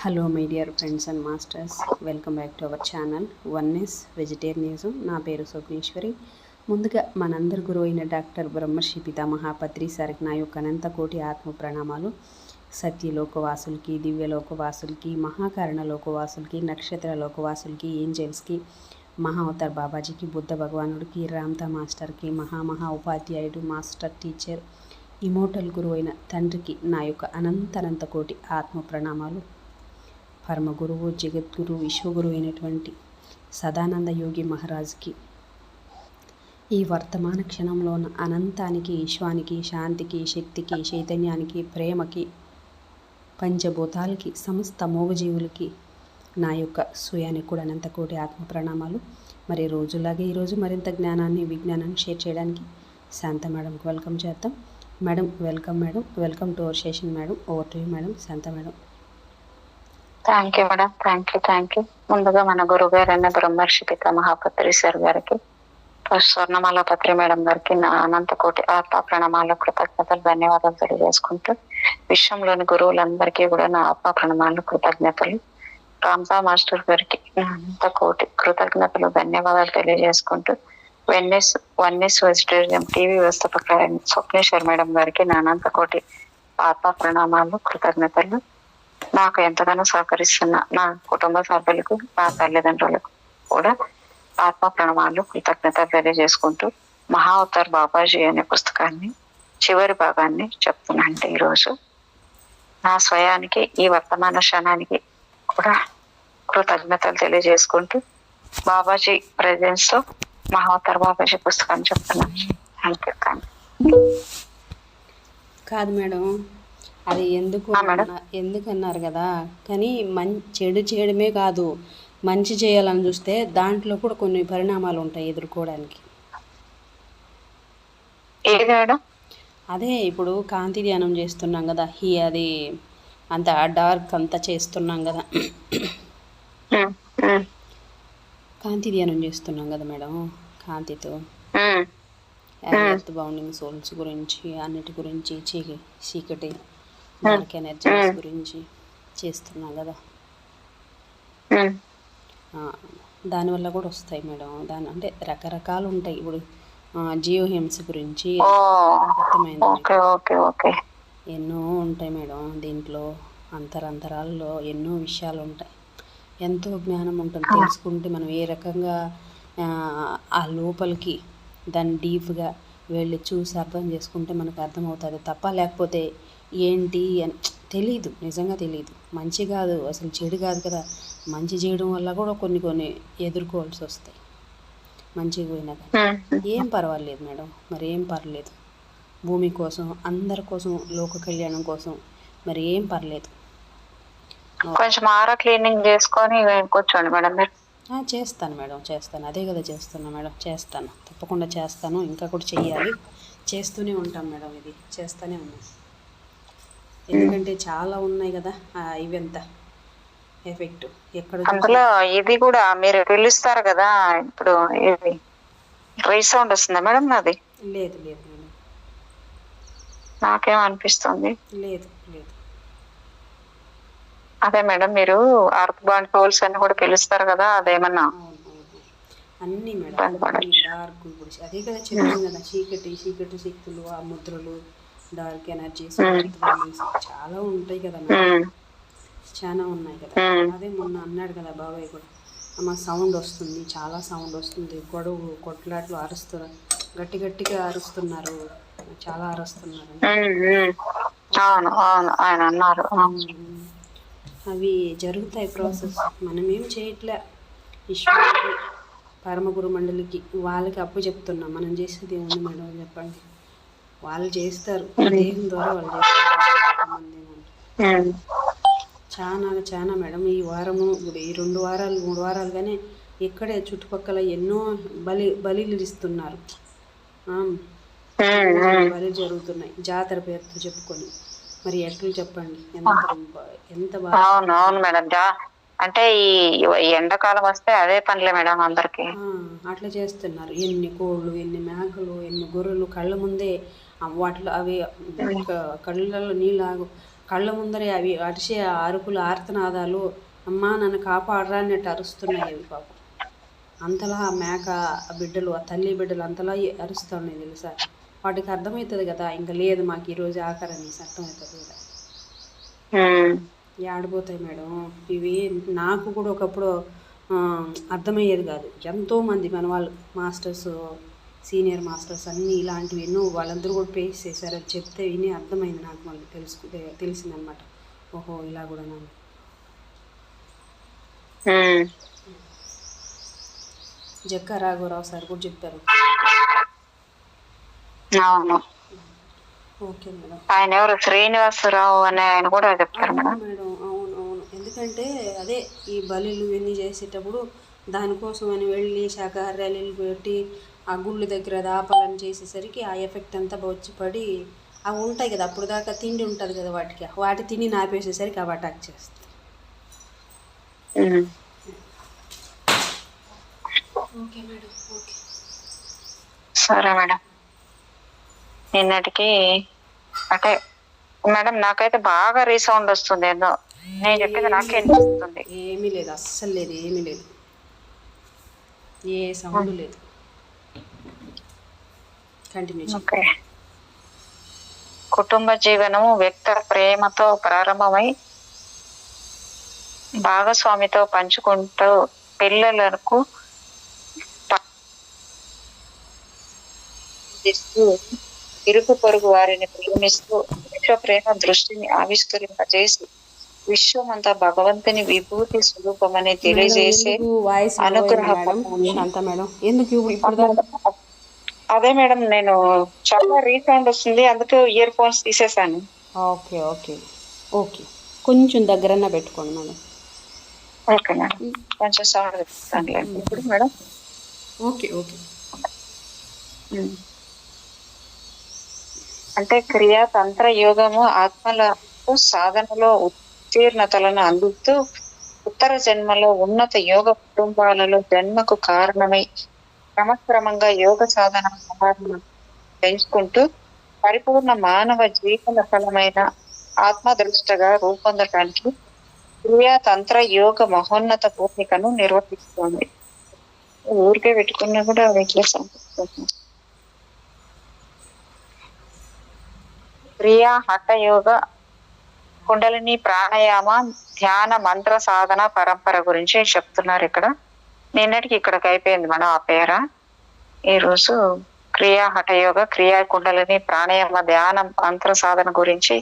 Hello my dear friends and masters, welcome back to our channel oneness vegetarianism. నా పేరు స్వప్నేశ్వరి. ముందుగా మనందరి గురువు అయిన డాక్టర్ బ్రహ్మర్షి పితామహ పత్రి సార్కి నా యొక్క అనంత కోటి ఆత్మ ప్రణామాలు. సత్యలోకవాసులకి, దివ్యలోకవాసులకి, మహాకారణ లోకవాసులకి, నక్షత్ర లోకవాసులకి, ఏంజల్స్కి, మహావతార్ బాబాజీకి, బుద్ధ భగవానుడికి, రామ్తా మాస్టర్కి, మహా ఉపాధ్యాయుడు, మాస్టర్ టీచర్, ఇమోటల్ గురువు అయిన తండ్రికి నా యొక్క అనంత కోటి ఆత్మ ప్రణామాలు. పరమ గురువు, జగద్గురు, విశ్వగురు అయినటువంటి సదానంద యోగి మహారాజ్కి ఈ వర్తమాన క్షణంలోన అనంతానికి, విశ్వానికి, శాంతికి, శక్తికి, చైతన్యానికి, ప్రేమకి, పంచభూతాలకి, సమస్త మోగజీవులకి నా యొక్క స్వయానికి కూడా అనంత కోటి ఆత్మ ప్రణామాలు. మరి రోజులాగే ఈరోజు మరింత జ్ఞానాన్ని, విజ్ఞానాన్ని షేర్ చేయడానికి శాంత మేడంకి వెల్కమ్ చేద్దాం. Madam welcome. Madam welcome to our session. Madam over to you madam. Shanta madam. Thank you madam. Thank you. ముందుగా మన గురువు గారైన బ్రహ్మర్షి పితామహ పత్రి సార్ గారికి, స్వర్ణమాల పత్రి మేడం గారికి నా అనంత కోటి ఆత్మ ప్రణామాలు, కృతజ్ఞతలు, ధన్యవాదాలు తెలియజేసుకుంటూ, విశ్వంలోని గురువులందరికీ కూడా నా ఆత్మ ప్రణామాలు, కృతజ్ఞతలు. రామ్తా మాస్టర్ గారికి నా అనంత కోటి కృతజ్ఞతలు, ధన్యవాదాలు తెలియజేసుకుంటూ, వన్నెస్ వెజిటేరియన్ టీవీ వ్యవస్థాపకులైన స్వప్నేశ్వర్ మేడం గారికి నా అనంత కోటి ఆత్మ ప్రణామాలు, కృతజ్ఞతలు. నాకు ఎంతగానో సహకరిస్తున్న నా కుటుంబ సభ్యులకు, నా తల్లిదండ్రులకు కూడా ఆత్మ ప్రణామాలు, కృతజ్ఞతలు తెలియజేసుకుంటూ, మహావతార్ బాబాజీ అనే పుస్తకాన్ని చివరి భాగాన్ని చెప్తున్నాను ఈరోజు. నా స్వయానికి, ఈ వర్తమాన క్షణానికి కూడా కృతజ్ఞతలు తెలియజేసుకుంటూ, బాబాజీ ప్రెజెన్స్ తో మహావతార్ బాబాజీ పుస్తకాన్ని చెప్తున్నాను. Thank you. కాదు మేడం, అది ఎందుకన్నారు కదా, కానీ చెడు చేయడమే కాదు, మంచి చేయాలని చూస్తే దాంట్లో కూడా కొన్ని పరిణామాలు ఉంటాయి ఎదుర్కోవడానికి. అదే ఇప్పుడు కాంతి ధ్యానం చేస్తున్నాం కదా, అది అంత డార్క్ అంతా చేస్తున్నాం కదా, కాంతి ధ్యానం చేస్తున్నాం కదా మేడం, కాంతితో ఎర్త్ బౌండింగ్ సోల్స్ గురించి, అన్నిటి గురించి, చీకటి డార్క్ ఎనర్జీస్ గురించి చేస్తున్నాం కదా, దానివల్ల కూడా వస్తాయి మేడం. అంటే రకరకాలు ఉంటాయి. ఇప్పుడు జీవహింస గురించి ఎన్నో ఉంటాయి మేడం. దీంట్లో అంతరాల్లో ఎన్నో విషయాలు ఉంటాయి. ఎంతో జ్ఞానం ఉంటుంది. తెలుసుకుంటే మనం ఏ రకంగా ఆ లోపలికి దాన్ని డీప్గా వెళ్ళి చూసి అర్థం చేసుకుంటే మనకు అర్థమవుతుంది తప్ప, లేకపోతే ఏంటి అని తెలీదు, నిజంగా తెలీదు. మంచి కాదు అసలు, చెడు కాదు కదా, మంచి చేయడం వల్ల కూడా కొన్ని ఎదుర్కోవాల్సి వస్తాయి. మంచిగా పోయినా కానీ ఏం పర్వాలేదు మేడం, మరి ఏం పర్లేదు. భూమి కోసం, అందరి కోసం, లోక కళ్యాణం కోసం మరి ఏం పర్లేదు. కొంచెం ఆరా క్లీనింగ్ చేసుకొని కూర్చోండి మేడం. మీరు చేస్తాను మేడం, చేస్తాను. అదే కదా చేస్తున్నా మేడం, చేస్తాను, తప్పకుండా చేస్తాను. ఇంకా కూడా చెయ్యాలి, చేస్తూనే ఉంటాం మేడం. ఇది చేస్తూనే ఉన్నాం, ఎందుకంటే చాలా ఉన్నాయి కదా ఇవెంత ఎఫెక్ట్ ఎక్కడ. అందులో ఇది కూడా మీరు పిలుస్తారు కదా, ఇప్పుడు ఇది రీసౌండ్ వస్తుందా మేడం? నాది లేదు లేదు మేడం, నాకేమనిపిస్తుంది లేదు లేదు. అదే మేడం, మీరు అర్త్ బాండ్ హోల్స్ అని కూడా పిలుస్తారు కదా, అదేమన్నా అన్ని మేడం డార్క్ గురించి అదే కదా చెప్పాను కదా, చీకటి శక్తులు, ఆ ముద్రలు, డార్క్ ఎనర్జీస్, చాలా ఉంటాయి కదా మేడం, చాలా ఉన్నాయి కదా. అదే మొన్న అన్నాడు కదా బాబాయ్ కూడా, అమ్మ సౌండ్ వస్తుంది, చాలా సౌండ్ వస్తుంది, కొట్లాట్లు అరుస్తారు, గట్టిగా అరుస్తున్నారు, చాలా అరుస్తున్నారు. ఆయన అన్నారు. అవి జరుగుతాయి ప్రాసెస్, మనమేం చేయట్లే. విశ్వానికి, పరమగురు మండలికి, వాళ్ళకి అప్పు చెప్తున్నాం. మనం చేసేది ఏముంది మేడం చెప్పండి, వాళ్ళు చేస్తారు, దేహం ద్వారా వాళ్ళు చేస్తారు. చాలా మేడం. ఈ వారము, ఈ 2 వారాలు 3 వారాలు కానీ ఇక్కడే చుట్టుపక్కల ఎన్నో బలిలు ఇస్తున్నారు, బలి జరుగుతున్నాయి జాతర పేరుతో చెప్పుకొని. మరి ఎట్లు చెప్పండి, ఎంత బాగా. అవును మేడం, అంటే ఈ ఎండాకాలం వస్తే అదే పనిలే మేడం అందరికి. అట్లా చేస్తున్నారు. ఎన్ని కోళ్ళు, ఎన్ని మేకలు, ఎన్ని గొర్రెలు కళ్ళ ముందే వాటిలో, అవి కళ్ళల్లో నీళ్ళు కళ్ళ ముందరే అవి అరిసే అరుపులు ఆర్తనాదాలు, అమ్మా నన్ను కాపాడరా అన్నట్టు అరుస్తున్నాయి అవి పాపం. అంతలా ఆ మేక ఆ బిడ్డలు, ఆ తల్లి బిడ్డలు అంతలా అరుస్తున్నాయి తెలుసా. వాటికి అర్థమవుతుంది కదా, ఇంకా లేదు మాకు ఈరోజు ఆఖరి అనేసి అర్థమవుతుంది కదా. ఆడిపోతాయి మేడం ఇవి. నాకు కూడా ఒకప్పుడు అర్థమయ్యేది కాదు. ఎంతోమంది మన వాళ్ళు మాస్టర్స్, సీనియర్ మాస్టర్స్ అన్నీ ఇలాంటివి ఎన్నో వాళ్ళందరూ కూడా ఫేస్ చేశారు. అది చెప్తే విని అర్థమైంది నాకు, మళ్ళీ తెలిసిందనమాట. ఓహో ఇలా కూడా నాకు జక్కా రాఘవరావు సార్ కూడా చెప్పారు. అవును, ఓకే మేడం. ఆయన ఎవరు, శ్రీనివాసరావు అనే ఆయన కూడా చెప్తారు మేడం. అవును అవును, ఎందుకంటే అదే ఈ బలులు ఇవన్నీ చేసేటప్పుడు దానికోసం అని వెళ్ళి శాకాహార ర్యాలీలు పెట్టి ఆ గుళ్ళు దగ్గర దాపాలని చేసేసరికి ఆ ఎఫెక్ట్ అంతా వచ్చి పడి అవి ఉంటాయి కదా, అప్పుడు దాకా తిండి ఉంటుంది కదా వాటికి, వాటి తిని నాపేసేసరికి అవి అటాక్ చేస్తాయి. ఓకే మేడం, ఓకే సరే మేడం. నిన్నటికి అంటే మేడం నాకైతే బాగా రీసౌండ్ వస్తుంది, ఏదో నేను చెప్పింది నాకే అనిపిస్తుంది. ఏమీ లేదు, అస్సలు లేదు, ఏమీ లేదు, ఏ సౌండ్ లేదు. కంటిన్యూ. ఓకే. కుటుంబ జీవనము వ్యక్త ప్రేమతో ప్రారంభమై భాగస్వామితో పంచుకుంటూ పిల్లలకు ఇరుగు పొరుగు వారిని ప్రేమిస్తూ విశ్వ ప్రేమ దృష్టిని ఆవిష్కరింపజేసి విశ్వమంతా భగవంతుని విభూతి స్వరూపమని తెలియజేసే అనుగ్రహ. అదే మేడం, నేను చాలా రీసౌండ్ వస్తుంది, అందుకే ఇయర్ ఫోన్స్ తీసేసాను. ఓకే ఓకే ఓకే, కొంచెం దగ్గరన్నా పెట్టుకోండి మేడం. ఓకే మేడం, కొంచెం సౌండ్ పెట్టుకోండి ఇప్పుడు మేడం. Okay okay. అంటే క్రియాతంత్ర యోగము ఆత్మలకు సాధనలో ఉత్తీర్ణతలను అందిస్తూ ఉత్తర జన్మలో ఉన్నత యోగ కుటుంబాలలో జన్మకు కారణమై క్రమక్రమంగా యోగ సాధన పెంచుకుంటూ పరిపూర్ణ మానవ జీవన ఫలమైన ఆత్మదృష్టగా రూపొందటానికి క్రియాతంత్ర యోగ మహోన్నత పూర్ణికను నిర్వహిస్తోంది. ఊరికే పెట్టుకున్నా కూడా క్రియా హఠయోగ కుండలిని ప్రాణాయామ ధ్యాన మంత్ర సాధన పరంపర గురించి చెప్తున్నారు ఇక్కడ. నిన్నటికి ఇక్కడికి అయిపోయింది మనం ఆ పేర. ఈరోజు క్రియా హఠయోగ, క్రియా కుండలిని ప్రాణాయామ ధ్యాన మంత్ర సాధన గురించి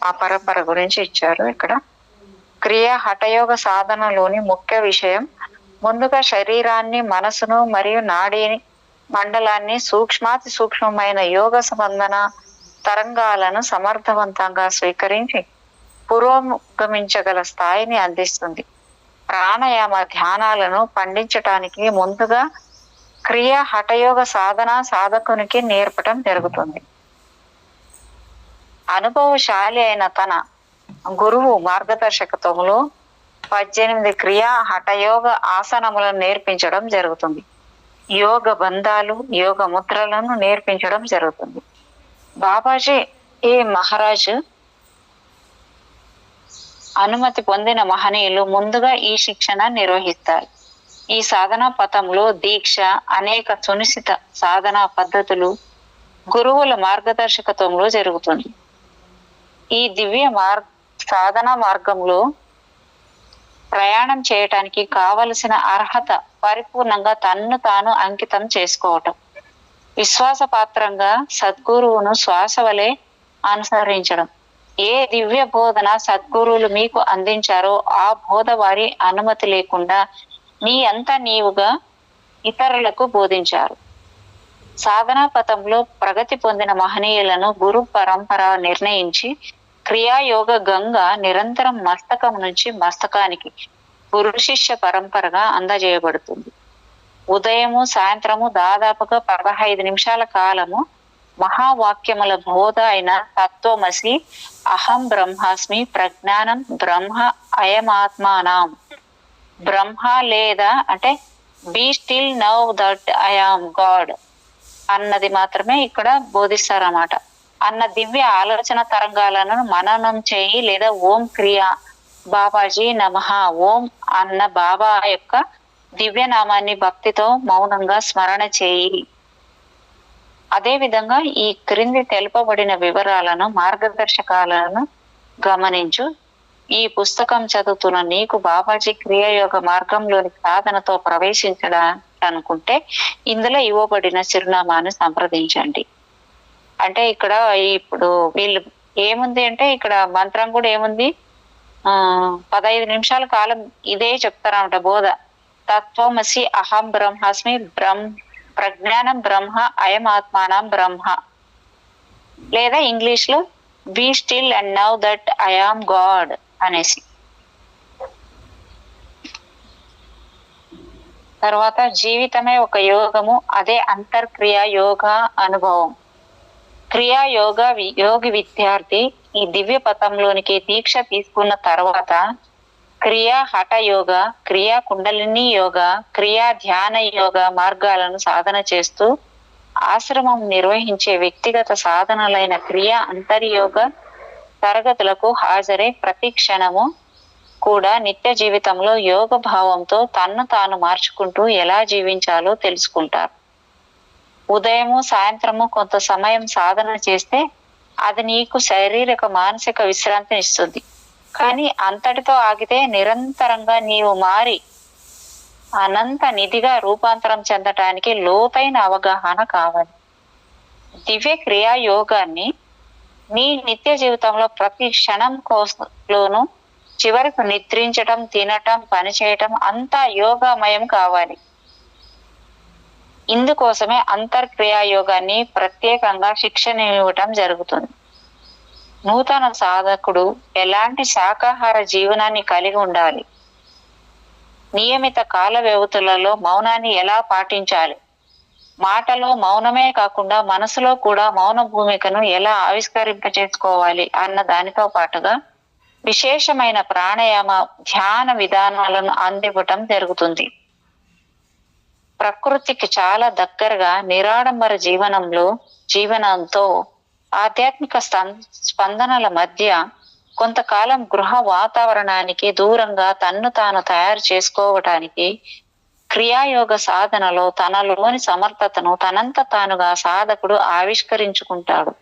ఆ పరంపర గురించి ఇచ్చారు ఇక్కడ. క్రియా హఠయోగ సాధనలోని ముఖ్య విషయం ముందుగా శరీరాన్ని, మనసును మరియు నాడీ మండలాన్ని సూక్ష్మాతి సూక్ష్మమైన యోగ సంబంధన తరంగాలను సమర్థవంతంగా స్వీకరించి పురోగమించగల స్థాయిని అందిస్తుంది. ప్రాణాయామ ధ్యానాలను పండించటానికి ముందుగా క్రియా హఠయోగ సాధన సాధకునికి నేర్పటం జరుగుతుంది. అనుభవశాలి అయిన తన గురువు మార్గదర్శకత్వంలో 18 క్రియా హఠయోగ ఆసనములను నేర్పించడం జరుగుతుంది. యోగ బంధాలు, యోగ ముద్రలను నేర్పించడం జరుగుతుంది. బాబాజీ మహారాజ్ అనుమతి పొందిన మహనీయులు ముందుగా ఈ శిక్షణ నిర్వహిస్తారు. ఈ సాధనా పథంలో దీక్ష, అనేక సునిశ్చిత సాధనా పద్ధతులు గురువుల మార్గదర్శకత్వంలో జరుగుతుంది. ఈ దివ్య సాధనా మార్గంలో ప్రయాణం చేయటానికి కావలసిన అర్హత పరిపూర్ణంగా తన్ను తాను అంకితం చేసుకోవటం, విశ్వాసపాత్రంగా సద్గురువును శ్వాస వలె అనుసరించడం. ఏ దివ్య బోధన సద్గురువులు మీకు అందించారో ఆ బోధ వారి అనుమతి లేకుండా నీ అంతా నీవుగా ఇతరులకు బోధించారు. సాధనా పథంలో ప్రగతి పొందిన మహనీయులను గురు పరంపర నిర్ణయించి క్రియాయోగ గంగ నిరంతరం మస్తకం నుంచి మస్తకానికి గురు శిష్య పరంపరగా అందజేయబడుతుంది. ఉదయము, సాయంత్రము దాదాపుగా 15 నిమిషాల కాలము మహావాక్యముల బోధ అయిన తత్వమసి, అహం బ్రహ్మాస్మి, ప్రజ్ఞానం బ్రహ్మ, అయమాత్మానం బ్రహ్మ, లేదా అంటే be still now that I am God అన్నది మాత్రమే ఇక్కడ బోధిస్తారన్నమాట. అన్న దివ్య ఆలోచన తరంగాలను మననం చేయి, లేదా ఓం క్రియా బాబాజీ నమః, ఓం అన్న బాబా యొక్క దివ్య నామాన్ని భక్తితో మౌనంగా స్మరణ చేయి. అదే విధంగా ఈ క్రింది తెలుపబడిన వివరాలను, మార్గదర్శకాలను గమనించు. ఈ పుస్తకం చదువుతున్న నీకు బాబాజీ క్రియాయోగ మార్గంలోని సాధనతో ప్రవేశించడాలనుకుంటే ఇందులో ఇవ్వబడిన చిరునామాను సంప్రదించండి. అంటే ఇక్కడ ఇప్పుడు వీళ్ళు ఏముంది అంటే ఇక్కడ మంత్రం కూడా ఏముంది, 15 నిమిషాల కాలం ఇదే చెప్తారన్నమాట బోధ. తత్వమసి అహం బ్రహ్మాస్మి, ప్రజ్ఞానం బ్రహ్మ, అయం ఆత్మానం బ్రహ్మ. లేదా ఇంగ్లీష్ లో be still and now that I am God అనేసి. తర్వాత జీవితమే ఒక యోగము, అదే అంతర్క్రియ యోగ అనుభవం. క్రియా యోగి విద్యార్థి ఈ దివ్య పథంలోనికి దీక్ష తీసుకున్న తర్వాత క్రియా హఠ యోగ, క్రియా కుండలిని యోగ, క్రియా ధ్యాన యోగ మార్గాలను సాధన చేస్తూ ఆశ్రమం నిర్వహించే వ్యక్తిగత సాధనలైన క్రియా అంతర్యోగ తరగతులకు హాజరై ప్రతి క్షణము కూడా నిత్య జీవితంలో యోగ భావంతో తన్ను తాను మార్చుకుంటూ ఎలా జీవించాలో తెలుసుకుంటారు. ఉదయము సాయంత్రము కొంత సమయం సాధన చేస్తే అది నీకు శారీరక మానసిక విశ్రాంతిని ఇస్తుంది. కానీ అంతటితో ఆగితే నిరంతరంగా నీవు మారి అనంత నిధిగా రూపాంతరం చెందటానికి లోతైన అవగాహన కావాలి. దివ్య క్రియా యోగాన్ని నీ నిత్య జీవితంలో ప్రతి క్షణం కోసంలోనూ చివరకు నిద్రించటం, తినటం, పనిచేయటం అంతా యోగామయం కావాలి. ఇందుకోసమే అంతర్క్రియా యోగాన్ని ప్రత్యేకంగా శిక్షణ ఇవ్వటం జరుగుతుంది. నూతన సాధకుడు ఎలాంటి శాకాహార జీవనాన్ని కలిగి ఉండాలి, నియమిత కాల వ్యవధులలో మౌనాన్ని ఎలా పాటించాలి, మాటలో మౌనమే కాకుండా మనసులో కూడా మౌన భూమికను ఎలా ఆవిష్కరింపచేసుకోవాలి అన్న దానితో పాటుగా విశేషమైన ప్రాణాయామ ధ్యాన విధానాలను అందివ్వటం జరుగుతుంది. ప్రకృతికి చాలా దగ్గరగా నిరాడంబర జీవనంతో ఆధ్యాత్మిక స్పందనల మధ్య కొంతకాలం గృహ వాతావరణానికి దూరంగా తన్ను తాను తయారు చేసుకోవటానికి క్రియాయోగ సాధనలో తనలోని సమర్థతను తనంత తానుగా సాధకుడు ఆవిష్కరించుకుంటాడు.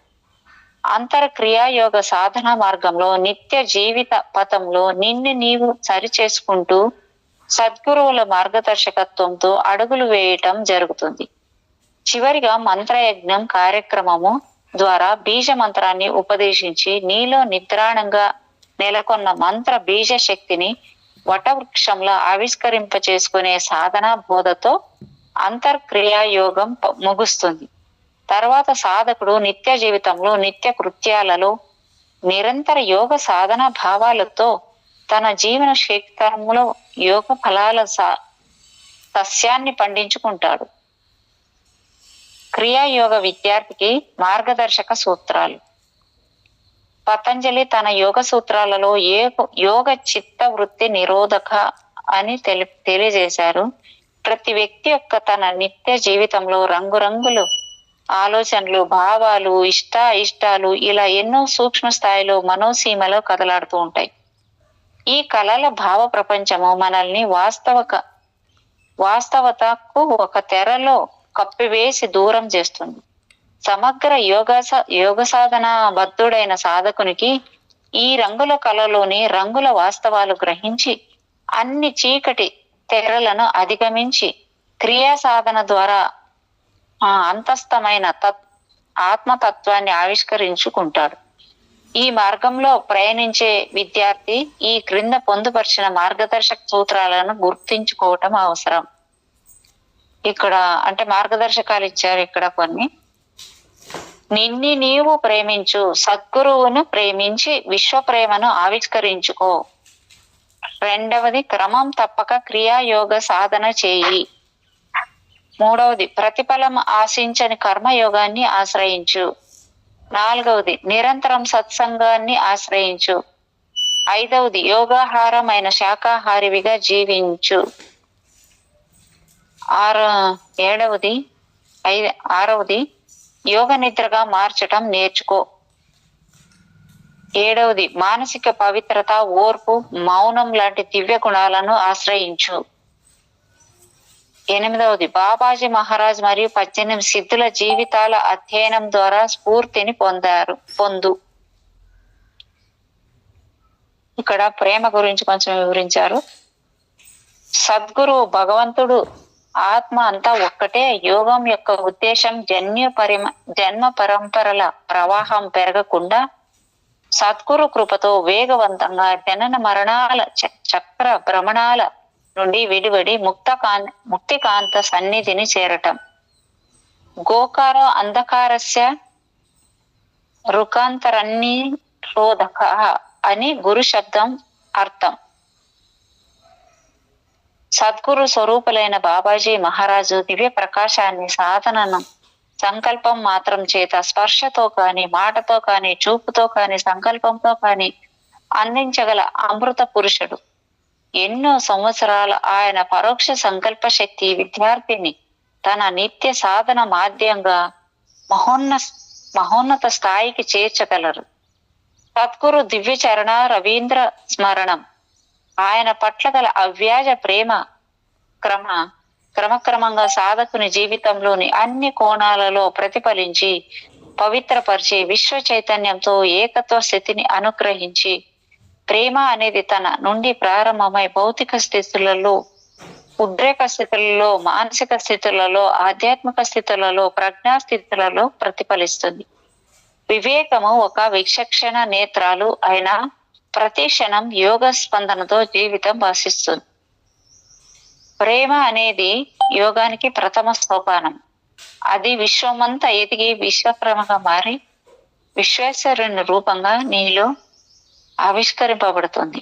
అంతర్క్రియాయోగ సాధన మార్గంలో నిత్య జీవిత పథంలో నిన్ను నీవు సరిచేసుకుంటూ సద్గురువుల మార్గదర్శకత్వంతో అడుగులు వేయటం జరుగుతుంది. చివరిగా మంత్రయజ్ఞం కార్యక్రమము ద్వారా బీజ మంత్రాన్ని ఉపదేశించి నీలో నిద్రాణంగా నెలకొన్న మంత్ర బీజ శక్తిని వటవృక్షంలో ఆవిష్కరింప చేసుకునే సాధన బోధతో అంతర్క్రియా యోగం ముగుస్తుంది. తర్వాత సాధకుడు నిత్య జీవితంలో నిత్య కృత్యాలలో నిరంతర యోగ సాధన భావాలతో తన జీవన క్షేత్రంలో యోగ ఫలాల సస్యాన్ని పండించుకుంటాడు. క్రియాయోగ విద్యార్థికి మార్గదర్శక సూత్రాలు. పతంజలి తన యోగ సూత్రాలలో యోగ చిత్త వృత్తి నిరోధక అని తెలియజేశారు. ప్రతి వ్యక్తి యొక్క తన నిత్య జీవితంలో రంగురంగులు ఆలోచనలు, భావాలు, ఇష్టాలు ఇలా ఎన్నో సూక్ష్మ స్థాయిలో మనోసీమలో కదలాడుతూ ఉంటాయి. ఈ కళల భావ ప్రపంచము మనల్ని వాస్తవతకు ఒక తెరలో కప్పివేసి దూరం చేస్తుంది. సమగ్ర యోగ సాధన బద్ధుడైన సాధకునికి ఈ రంగుల కళలోని రంగుల వాస్తవాలు గ్రహించి అన్ని చీకటి తెరలను అధిగమించి క్రియా సాధన ద్వారా అంతస్థమైన ఆత్మతత్వాన్ని ఆవిష్కరించుకుంటాడు. ఈ మార్గంలో ప్రయాణించే విద్యార్థి ఈ క్రింద పొందుపరిచిన మార్గదర్శక సూత్రాలను గుర్తించుకోవటం అవసరం. ఇక్కడ అంటే మార్గదర్శకాలు ఇచ్చారు. ఇక్కడ కొన్ని: నిన్ని నీవు ప్రేమించు, సద్గురువును ప్రేమించి విశ్వ ప్రేమను ఆవిష్కరించుకో. రెండవది, క్రమం తప్పక క్రియాయోగ సాధన చేయి. మూడవది, ప్రతిఫలం ఆశించని కర్మయోగాన్ని ఆశ్రయించు. నాలుగవది, నిరంతరం సత్సంగాన్ని ఆశ్రయించు. ఐదవది, యోగాహారమైన శాకాహారివిగా జీవించు. ఆరవది యోగ నిద్రగా మార్చటం నేర్చుకో. ఏడవది మానసిక పవిత్రత, ఓర్పు, మౌనం లాంటి దివ్య గుణాలను ఆశ్రయించు. ఎనిమిదవది బాబాజీ మహారాజ్ మరియు 18 సిద్ధుల జీవితాల అధ్యయనం ద్వారా స్ఫూర్తిని పొందు. ఇక్కడ ప్రేమ గురించి కొంచెం వివరించారు. సద్గురు భగవంతుడు, ఆత్మ అంతా ఒక్కటే. యోగం యొక్క ఉద్దేశం జన్మ పరంపరల ప్రవాహం పెరగకుండా సద్గురు కృపతో వేగవంతంగా జనన మరణాల చక్ర భ్రమణాల నుండి విడివడి ముక్తికాంత సన్నిధిని చేరటం. గోకార అంధకారస్య రుకాంతరన్నిరోధక అని గురు శబ్దం అర్థం. సద్గురు స్వరూపులైన బాబాజీ మహారాజు దివ్య ప్రకాశాన్ని సాధనను సంకల్పం మాత్రం చేత స్పర్శతో కాని, మాటతో కాని, చూపుతో కాని, సంకల్పంతో కాని అందించగల అమృత పురుషుడు. ఎన్నో సంవత్సరాల ఆయన పరోక్ష సంకల్ప శక్తి విద్యార్థిని తన నిత్య సాధన మాధ్యంగా మహోన్నత స్థాయికి చేర్చగలరు. సద్గురు దివ్య చరణ రవీంద్ర స్మరణం ఆయన పట్ల గల అవ్యాజ ప్రేమ క్రమక్రమంగా సాధకుని జీవితంలోని అన్ని కోణాలలో ప్రతిఫలించి పవిత్రపరిచి విశ్వ చైతన్యంతో ఏకత్వ స్థితిని అనుగ్రహించి, ప్రేమ అనేది తన నుండి ప్రారంభమై భౌతిక స్థితులలో, ఉద్రేక స్థితులలో, మానసిక స్థితులలో, ఆధ్యాత్మిక స్థితులలో, ప్రజ్ఞా స్థితులలో ప్రతిఫలిస్తుంది. వివేకము ఒక విచక్షణ నేత్రాలు అయిన ప్రతి క్షణం యోగ స్పందనతో జీవితం భాషిస్తుంది. ప్రేమ అనేది యోగానికి ప్రథమ సోపానం. అది విశ్వమంతా ఎదిగి విశ్వక్రమంగా మారి విశ్వేశ్వరుని రూపంగా నీలో ఆవిష్కరింపబడుతుంది.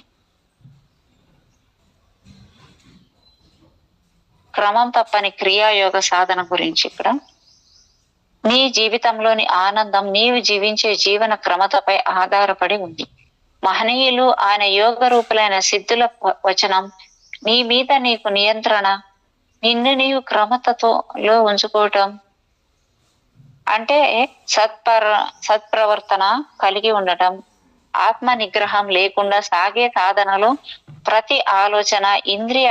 క్రమం తప్పని క్రియాయోగ సాధన గురించి ఇక్కడ నీ జీవితంలోని ఆనందం నీవు జీవించే జీవన క్రమతపై ఆధారపడి ఉంది. మహనీయులు ఆయన యోగ రూపులైన సిద్ధుల వచనం నీ మీద నీకు నియంత్రణ, నిన్ను నీవు క్రమతలో ఉంచుకోవటం అంటే సత్ప్రవర్తన కలిగి ఉండటం. ఆత్మ నిగ్రహం లేకుండా సాగే సాధనలో ప్రతి ఆలోచన, ఇంద్రియ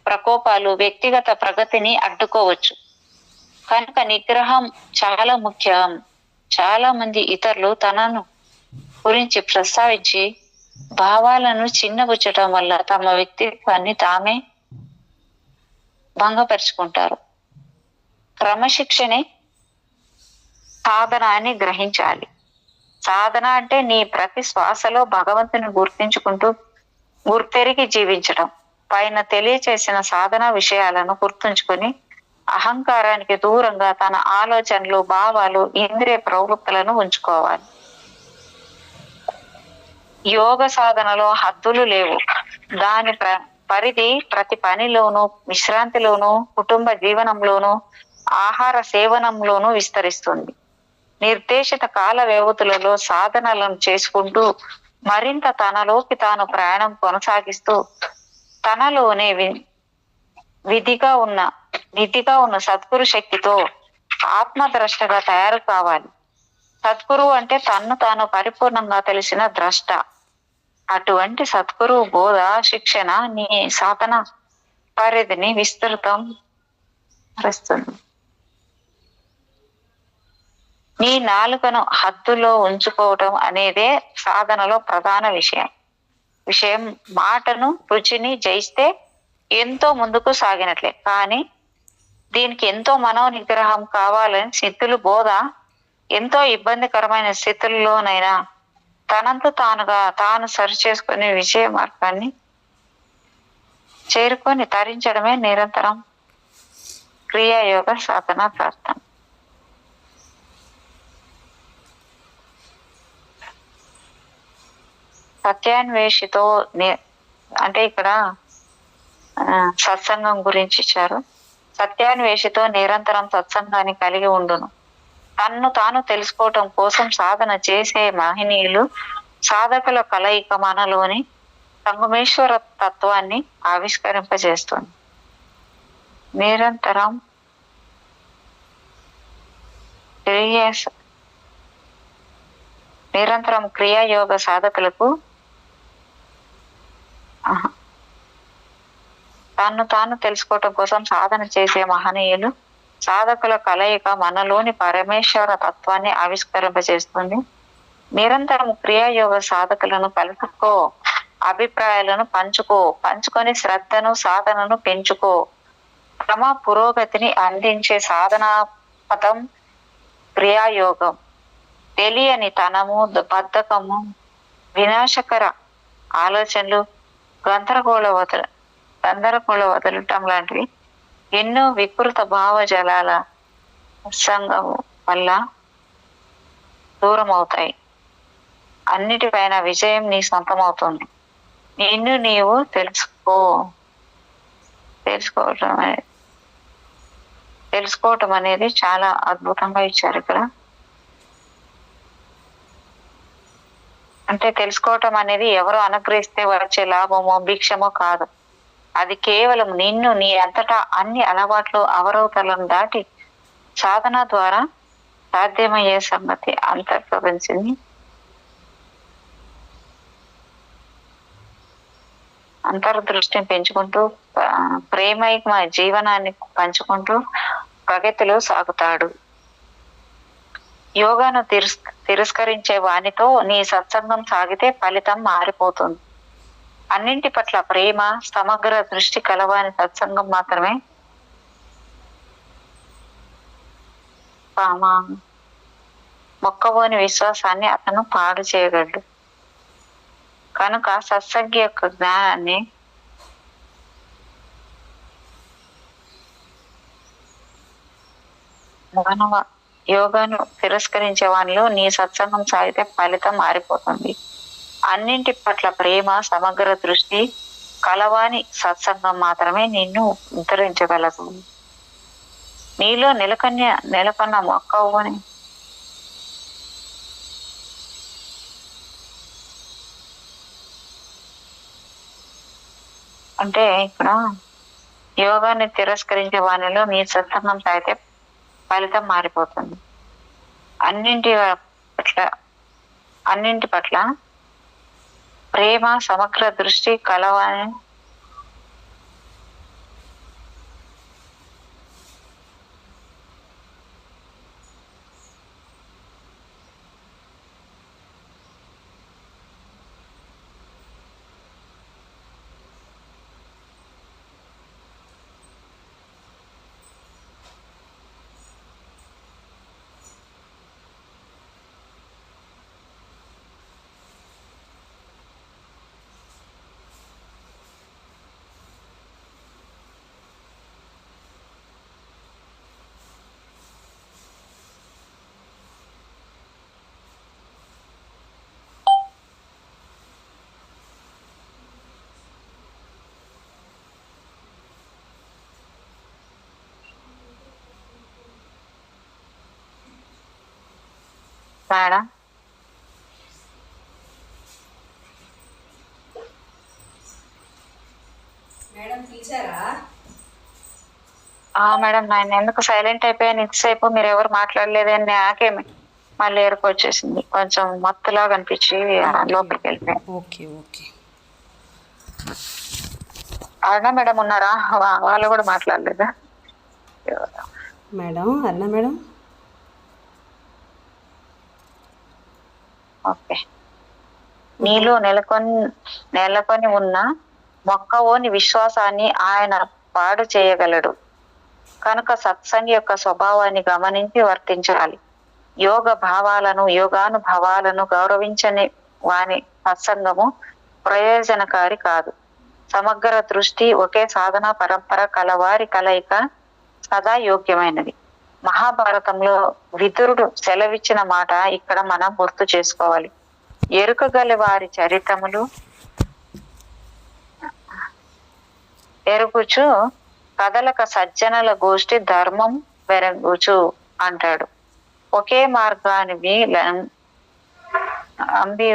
ప్రకోపాలు వ్యక్తిగత ప్రగతిని అడ్డుకోవచ్చు. కనుక నిగ్రహం చాలా ముఖ్యం. చాలా మంది ఇతరులు తనను గురించి ప్రస్తావించి భావాలను చిన్నబుచ్చటం వల్ల తమ వ్యక్తిత్వాన్ని తామే భంగపరుచుకుంటారు. క్రమశిక్షణే సాధన అని గ్రహించాలి. సాధన అంటే నీ ప్రతి శ్వాసలో భగవంతుని గుర్తెరిగి జీవించడం. పైన తెలియచేసిన సాధన విషయాలను గుర్తుంచుకొని అహంకారానికి దూరంగా తన ఆలోచనలు, భావాలు, ఇంద్రియ ప్రవృత్తులను ఉంచుకోవాలి. యోగ సాధనలో హద్దులు లేవు. దాని పరిధి ప్రతి పనిలోనూ, విశ్రాంతిలోనూ, కుటుంబ జీవనంలోనూ, ఆహార సేవనంలోనూ విస్తరిస్తుంది. నిర్దేశిత కాల వ్యవధులలో సాధనలను చేసుకుంటూ మరింత తనలోకి తాను ప్రయాణం కొనసాగిస్తూ తనలోనే నిధిగా ఉన్న సద్గురు శక్తితో ఆత్మద్రష్టగా తయారు కావాలి. సద్గురువు అంటే తన్ను తాను పరిపూర్ణంగా తెలిసిన ద్రష్ట. అటువంటి సద్గురువు బోధ, శిక్షణ నీ సాధన పరిధిని విస్తృతం చేస్తుంది. నీ నాలుకను హద్దులో ఉంచుకోవటం అనేదే సాధనలో ప్రధాన విషయం. మాటను, రుచిని జయిస్తే ఎంతో ముందుకు సాగినట్లే. కానీ దీనికి ఎంతో మనోనిగ్రహం కావాలని సిద్ధులు బోధ ఎంతో ఇబ్బందికరమైన స్థితుల్లోనైనా తనంత తాను సరి చేసుకునే విజయ మార్గాన్ని చేరుకొని తరించడమే నిరంతరం క్రియాయోగ సాధన ప్రార్థన. సత్యాన్వేషితో అంటే ఇక్కడ సత్సంగం గురించి ఇచ్చారు. సత్యాన్వేషితో నిరంతరం సత్సంగాన్ని కలిగి ఉండును. తన్ను తాను తెలుసుకోవటం కోసం సాధన చేసే మహనీయులు సాధకుల కలయిక మనలోని సంగమేశ్వర తత్వాన్ని ఆవిష్కరింపజేస్తుంది. నిరంతరం నిరంతరం క్రియాయోగ సాధకులకు తాను తెలుసుకోవటం కోసం సాధన చేసే మహనీయులు సాధకుల కలయిక మనలోని పరమేశ్వర తత్వాన్ని ఆవిష్కరింపజేస్తుంది. నిరంతరం క్రియాయోగ సాధకులను కలుపుకో, అభిప్రాయాలను పంచుకొని శ్రద్ధను సాధనను పెంచుకో. క్రమ పురోగతిని అందించే సాధనా పథం క్రియాయోగం. తెలియని తనము, బద్ధకము, వినాశకర ఆలోచనలు, గందరగోళ వదలటం లాంటివి ఎన్నో వికృత భావజాలాల సంగం వల్ల దూరం అవుతాయి. అన్నిటిపైన విజయం నీ సొంతమవుతుంది. నిన్ను నీవు తెలుసుకోవటం అనేది చాలా అద్భుతంగా ఇచ్చారు ఇక్కడ. అంటే తెలుసుకోవటం అనేది ఎవరు అనుగ్రహిస్తే వచ్చే లాభమో భిక్షమో కాదు. అది కేవలం నిన్ను నీ అంతటా అన్ని అలవాట్లు అవరోధాలను దాటి సాధన ద్వారా సాధ్యమయ్యే సంగతి అంతర్భవించింది. అంతర్దృష్టిని పెంచుకుంటూ ప్రేమైక జీవనాన్ని పంచుకుంటూ ప్రగతిలో సాగుతాడు. యోగాను తిరస్కరించే వానితో నీ సత్సంగం సాగితే ఫలితం మారిపోతుంది. అన్నింటి పట్ల ప్రేమ, సమగ్ర దృష్టి కలవాని సత్సంగం మాత్రమే మొక్కబోని విశ్వాసాన్ని అతను పాడు చేయగలడు. కనుక సత్సంగి యొక్క జ్ఞానాన్ని యోగాను తిరస్కరించే వానిలో నీ సత్సంగం సాగితే ఫలితం మారిపోతుంది. అన్నింటి పట్ల ప్రేమ, సమగ్ర దృష్టి కలవాని సత్సంగం మాత్రమే నిన్ను ఉద్ధరించగలదు. నీలో నెలకొన్న మొక్కవని అంటే ఇక్కడ యోగాన్ని తిరస్కరించే వానిలో నీ సత్సంగం సాగితే ఫలితం మారిపోతుంది. అన్నింటి పట్ల ప్రేమ, సమగ్ర దృష్టి కలవాని మేడం మేడం నేను ఎందుకు సైలెంట్ అయిపోయాను ఇంతసేపు, మీరు ఎవరు మాట్లాడలేదని నాకేమి మళ్ళీ ఎరుకు వచ్చేసింది. కొంచెం మత్తులాగా అనిపించి లోపలికి వెళ్ళిపోయాను. Okay okay. అరుణ మేడం ఉన్నారా? వాళ్ళు కూడా మాట్లాడలేదా? మేడం అరుణ మేడం. ఓకే. నీలో నెలకొని ఉన్న మొక్కవోని విశ్వాసాన్ని ఆయన పాడు చేయగలడు. కనుక సత్సంగి యొక్క స్వభావాన్ని గమనించి వర్తించాలి. యోగానుభవాలను గౌరవించని వాని సత్సంగము ప్రయోజనకారి కాదు. సమగ్ర దృష్టి, ఒకే సాధన పరంపర కలవారి కలయిక సదా యోగ్యమైనది. మహాభారతంలో విదురుడు సెలవిచ్చిన మాట ఇక్కడ మనం గుర్తు చేసుకోవాలి. ఎరుకగల వారి చరిత్రములు ఎరుగుచు కదలక సజ్జనుల గోష్ఠి ధర్మం పెరుగుచు అంటాడు. ఒకే మార్గానికి అంబి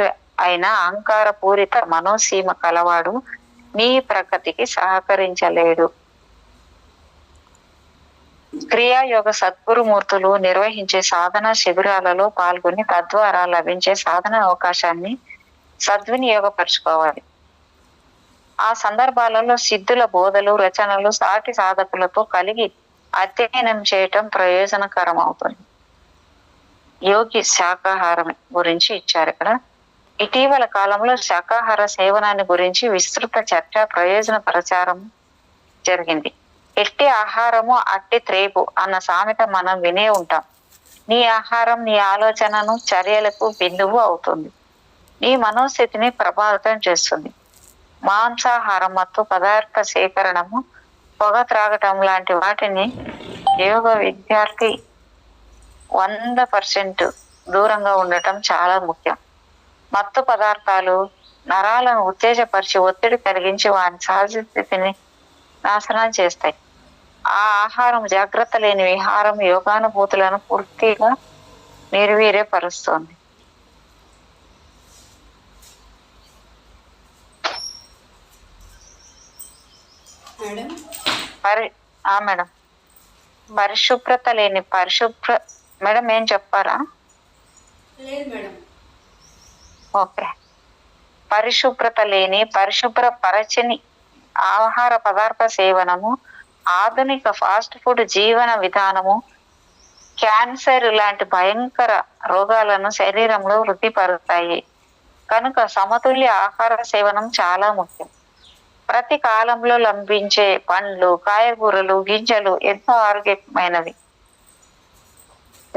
అయిన అహంకార పూరిత మనోసీమ కలవాడు నీ ప్రగతికి సహకరించలేడు. క్రియాయోగ సద్గురుమూర్తులు నిర్వహించే సాధన శిబిరాలలో పాల్గొని తద్వారా లభించే సాధన అవకాశాన్ని సద్వినియోగపరచుకోవాలి. ఆ సందర్భాలలో సిద్ధుల బోధలు, రచనలు సాటి సాధకులతో కలిగి అధ్యయనం చేయటం ప్రయోజనకరం అవుతుంది. యోగి శాకాహారం గురించి ఇచ్చారు ఇక్కడ. ఇటీవల కాలంలో శాకాహార సేవనాన్ని గురించి విస్తృత చర్చ, ప్రయోజన ప్రచారం జరిగింది. ఎట్టి ఆహారము అట్టి త్రేపు అన్న సామెత మనం వినే ఉంటాం. నీ ఆహారం నీ ఆలోచనను, చర్యలకు బిందువు అవుతుంది. నీ మనోస్థితిని ప్రభావితం చేస్తుంది. మాంసాహారం, మత్తు పదార్థ సేకరణము, పొగ త్రాగటం లాంటి వాటిని యోగ విద్యార్థి 100% దూరంగా ఉండటం చాలా ముఖ్యం. మత్తు పదార్థాలు నరాలను ఉత్తేజపరిచి ఒత్తిడి కలిగించి వాని సహజ స్థితిని నాశనం చేస్తాయి. ఆ ఆహారం జాగ్రత్త లేని విహారం యోగానుభూతులను పూర్తిగా నిర్వీర్యపరుస్తుంది. మేడం పరిశుభ్రత లేని మేడం ఏం చెప్పారా? ఓకే. పరిశుభ్రత లేని, పరిశుభ్రపరచని ఆహార పదార్థ సేవనము, ఆధునిక ఫాస్ట్ ఫుడ్ జీవన విధానము క్యాన్సర్ లాంటి భయంకర రోగాలను శరీరంలో వృద్ధిపరుస్తాయి. కనుక సమతుల్య ఆహార సేవనం చాలా ముఖ్యం. ప్రతి కాలంలో లభించే పండ్లు, కాయగూరలు, గింజలు ఎంతో ఆరోగ్యమైనవి.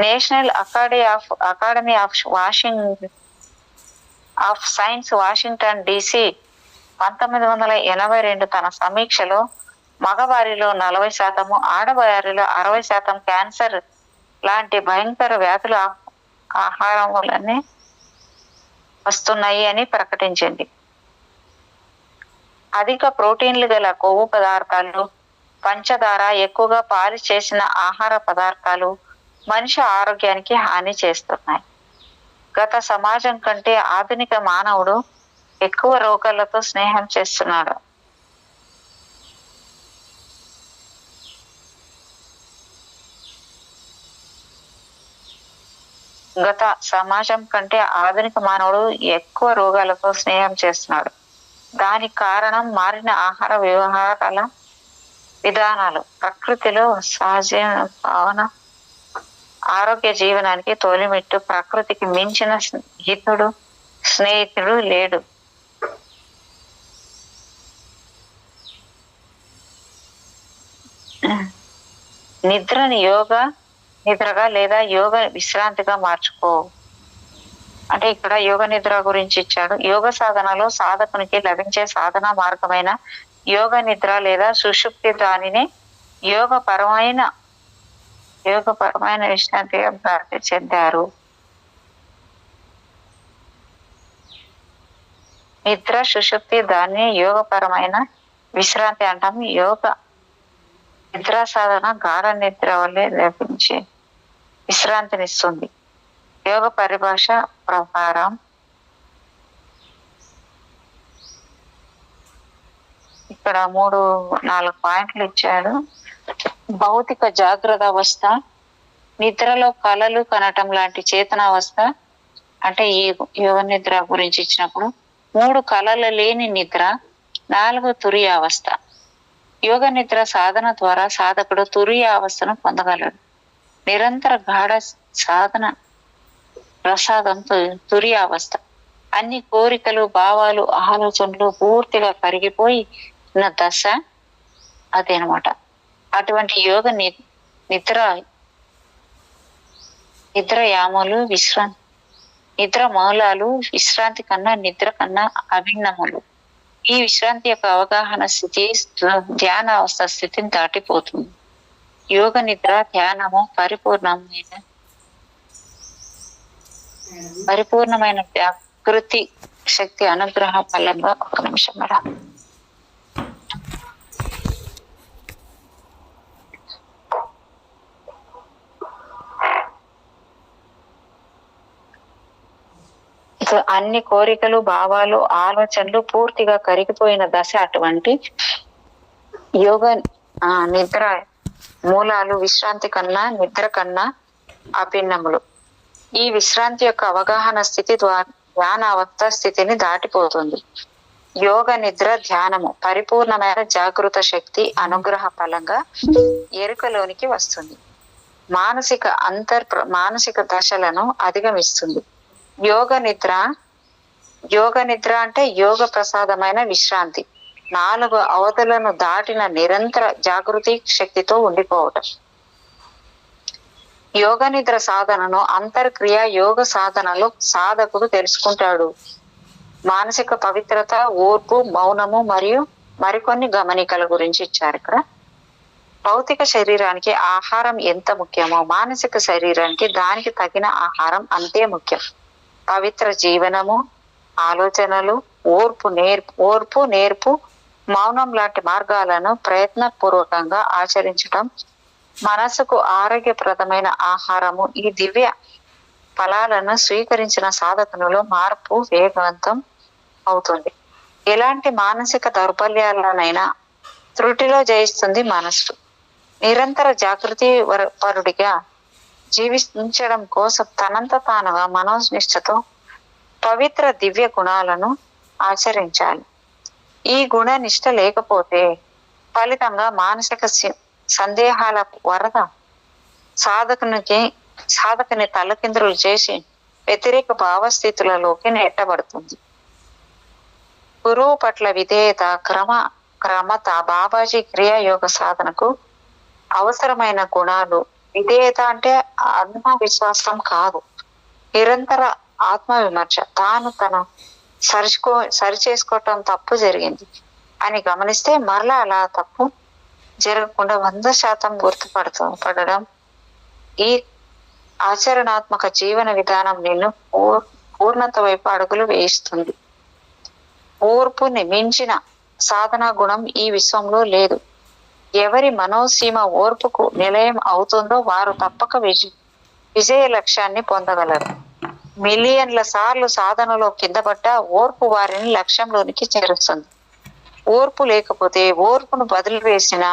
National Academy of Science Washington DC 1982 తన సమీక్షలో మగవారిలో 40%, ఆడవారిలో 60% క్యాన్సర్ లాంటి భయంకర వ్యాధులు ఆహారం వల్లనే వస్తున్నాయి అని ప్రకటించింది. అధిక ప్రోటీన్లు గల కొవ్వు పదార్థాలు, పంచదార, ఎక్కువగా పాలిష్ చేసిన ఆహార పదార్థాలు మనిషి ఆరోగ్యానికి హాని చేస్తున్నాయి. గత సమాజం కంటే ఆధునిక మానవుడు ఎక్కువ రోగాలతో స్నేహం చేస్తున్నాడు. గత సమాజం కంటే ఆధునిక మానవుడు ఎక్కువ రోగాలతో స్నేహం చేస్తున్నాడు. దానికి కారణం మారిన ఆహార వ్యవహారాల విధానాలు. ప్రకృతిలో సహజ భావన ఆరోగ్య జీవనానికి తొలిమెట్టు. ప్రకృతికి మించిన స్నేహితుడు లేడు. నిద్రని యోగ నిద్రగా లేదా యోగ విశ్రాంతిగా మార్చుకో. అంటే ఇక్కడ యోగ నిద్ర గురించి ఇచ్చాడు. యోగ సాధనలో సాధకునికి లభించే సాధన మార్గమైన యోగ నిద్ర లేదా సుషుప్తి దానిని యోగపరమైన విశ్రాంతిగా ప్రాప్తి చెందారు. నిద్ర, సుషుప్తి దాన్ని యోగపరమైన విశ్రాంతి అంటాము. యోగ నిద్ర సాధన గాఢ నిద్ర వల్లే లభించే విశ్రాంతినిస్తుంది. యోగ పరిభాష ప్రకారం ఇక్కడ 3-4 పాయింట్లు ఇచ్చాడు. భౌతిక జాగ్రత్త అవస్థ, నిద్రలో కలలు కనటం లాంటి చేతనావస్థ. అంటే ఈ యోగ నిద్ర గురించి ఇచ్చినప్పుడు 3 కలలు లేని నిద్ర, 4 తురియ అవస్థ. యోగ నిద్ర సాధన ద్వారా సాధకుడు తురియ అవస్థను పొందగలడు. నిరంతర గాఢ సాధన ప్రసాదంతో తురియ అవస్థ. అన్ని కోరికలు, భావాలు, ఆలోచనలు పూర్తిగా కరిగిపోయి ఉన్న దశ అదేనమాట. అటువంటి యోగ నిద్రయాములు నిద్ర మూలాలు విశ్రాంతి కన్నా నిద్ర కన్నా అభిన్నములు. ఈ విశ్రాంతి యొక్క అవగాహన స్థితి ధ్యాన అవస్థ స్థితిని దాటిపోతుంది. యోగ నిద్ర ధ్యానము పరిపూర్ణమైన జాగృతి శక్తి అనుగ్రహ ఫలంగా. ఒక నిమిషం మేడం. అన్ని కోరికలు, భావాలు, ఆలోచనలు పూర్తిగా కరిగిపోయిన దశ అటువంటి యోగ నిద్ర మూలాలు విశ్రాంతి కన్నా నిద్ర కన్నా అభిన్నములు. ఈ విశ్రాంతి యొక్క అవగాహన స్థితి ద్వారా ధ్యాన అవస్థ స్థితిని దాటిపోతుంది. యోగ నిద్ర ధ్యానము పరిపూర్ణమైన జాగృత శక్తి అనుగ్రహ ఫలంగా ఎరుకలోనికి వస్తుంది. మానసిక దశలను అధిగమిస్తుంది. యోగ నిద్ర అంటే యోగ ప్రసాదమైన విశ్రాంతి, 4 అవధులను దాటిన నిరంతర జాగృతి శక్తితో ఉండిపోవటం. యోగ నిద్ర సాధనను అంతర్క్రియ యోగ సాధనలో సాధకుడు తెలుసుకుంటాడు. మానసిక పవిత్రత, ఓర్పు, మౌనము మరియు మరికొన్ని గమనికల గురించి ఇచ్చారు ఇక్కడ. భౌతిక శరీరానికి ఆహారం ఎంత ముఖ్యమో మానసిక శరీరానికి దానికి తగిన ఆహారం అంతే ముఖ్యం. పవిత్ర జీవనము, ఆలోచనలు, ఓర్పు నేర్పు, మౌనం లాంటి మార్గాలను ప్రయత్నపూర్వకంగా ఆచరించటం మనసుకు ఆరోగ్యప్రదమైన ఆహారము. ఈ దివ్య ఫలాలను స్వీకరించిన సాధకునిలో మార్పు వేగవంతం అవుతుంది. ఎలాంటి మానసిక దౌర్బల్యాలనైనా త్రుటిలో జయిస్తుంది మనస్సు. నిరంతర జాగృతి పరుడిగా జీవించడం కోసం తనంత తానుగా మనోనిష్టతో పవిత్ర దివ్య గుణాలను ఆచరించాలి. ఈ గుణ నిష్ట లేకపోతే ఫలితంగా మానసిక సందేహాల వరద సాధకుని తలకిందులు చేసి వ్యతిరేక భావస్థితులలోకి నెట్టబడుతుంది. గురువు పట్ల విధేయత, క్రమత బాబాజీ క్రియాయోగ సాధనకు అవసరమైన గుణాలు. విధేయత అంటే ఆత్మవిశ్వాసం కాదు, నిరంతర ఆత్మవిమర్శ. తను సరిచేసుకోవటం తప్పు జరిగింది అని గమనిస్తే మరలా అలా తప్పు జరగకుండా 100% గుర్తుపడడం. ఈ ఆచరణాత్మక జీవన విధానం నిన్ను పూర్ణత వైపు అడుగులు వేయిస్తుంది. ఓర్పుని మించిన సాధనా గుణం ఈ విశ్వంలో లేదు. ఎవరి మనోసీమ ఓర్పుకు నిలయం అవుతుందో వారు తప్పక విజయ లక్ష్యాన్ని పొందగలరు. మిలియన్ల సార్లు సాధనలో కింద పడ్డ ఓర్పు వారిని లక్ష్యంలోనికి చేరుస్తుంది. ఓర్పు లేకపోతే ఓర్పును వదిలివేసిన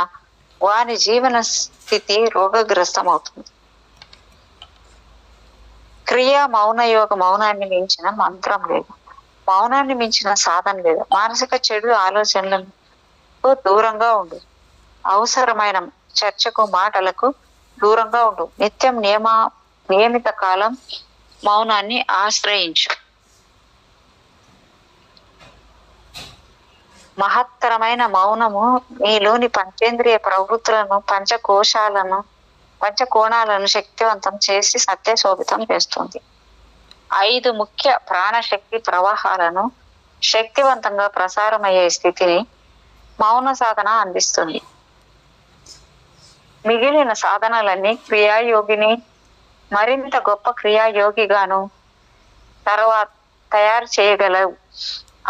వాని జీవన స్థితి రోగగ్రస్తం అవుతుంది. మౌనాన్ని మించిన మంత్రం లేదు, మౌనాన్ని మించిన సాధన లేదు. మానసిక చెడు ఆలోచనలకు దూరంగా ఉండు, అవసరమైన చర్చకు మాటలకు దూరంగా ఉండు. నిత్యం నియమిత కాలం మౌనాన్ని ఆశ్రయించు. మహత్తరమైన మౌనము నీలోని పంచేంద్రియ ప్రవృత్తులను పంచకోణాలను శక్తివంతం చేసి సత్యశోభితం చేస్తుంది. 5 ముఖ్య ప్రాణశక్తి ప్రవాహాలను శక్తివంతంగా ప్రసారమయ్యే స్థితిని మౌన సాధన అందిస్తుంది. మిగిలిన సాధనలన్నీ క్రియాయోగిని మరింత గొప్ప క్రియాయోగిగాను తయారు చేయగలవు.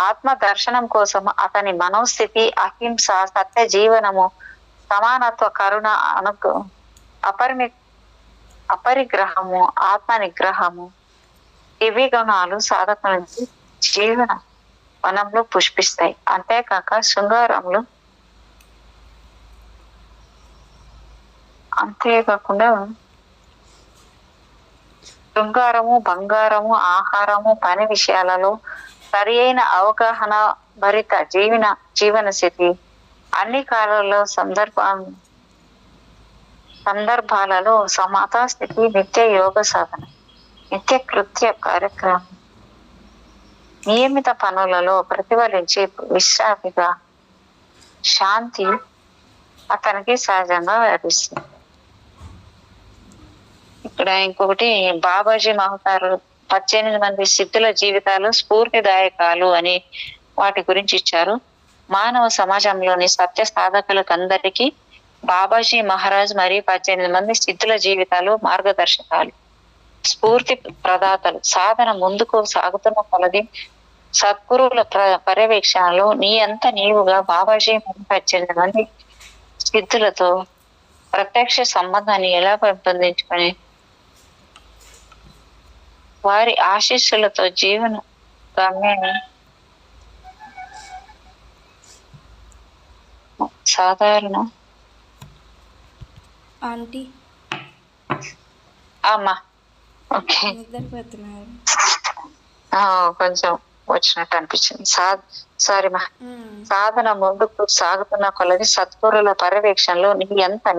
ఆత్మ దర్శనం కోసం అతని మనోస్థితి, అహింస, సత్య జీవనము, సమానత్వ, కరుణ, అపరిగ్రహము, ఆత్మ నిగ్రహము, ఇవి గుణాలు సాధకునికి జీవన వనంలో పుష్పిస్తాయి. అంతేకాక శృంగారము, బంగారము, ఆహారము, పని విషయాలలో సరి అయిన అవగాహన భరిత జీవన స్థితి అన్ని కాలాల్లో సందర్భాలలో సమతా స్థితి, నిత్య యోగ సాధన, నిత్య కృత్య కార్యక్రమం, నియమిత పనులలో ప్రతిఫలించి విశ్రాంతిగా శాంతి అతనికి సహజంగా వ్యాపిస్తుంది. ఇక్కడ ఇంకొకటి బాబాజీ మహతారు 18 మంది సిద్ధుల జీవితాలు స్ఫూర్తిదాయకాలు అని వాటి గురించి ఇచ్చారు. మానవ సమాజంలోని సత్య సాధకులకందరికీ బాబాజీ మహారాజ్ మరియు 18 మంది సిద్ధుల జీవితాలు మార్గదర్శకాలు, స్ఫూర్తి ప్రదాతలు. సాధన ముందుకు సాగుతున్న కొలది సద్గురువుల పర్యవేక్షణలో నీ అంత నీవుగా బాబాజీ 18 మంది సిద్ధులతో ప్రత్యక్ష సంబంధాన్ని ఎలా పెంపొందించుకొని వారి ఆశీస్సులతో జీవన గమ్యాన్ని ఆంటీ అమ్మా ఓకే. నిద్రపోతున్నారు. కొంచెం వచ్చినట్టు అనిపించింది. సారీ మా. సాధన ముందుకు సాగుతున్న కొలది సద్గురుల పర్యవేక్షణలో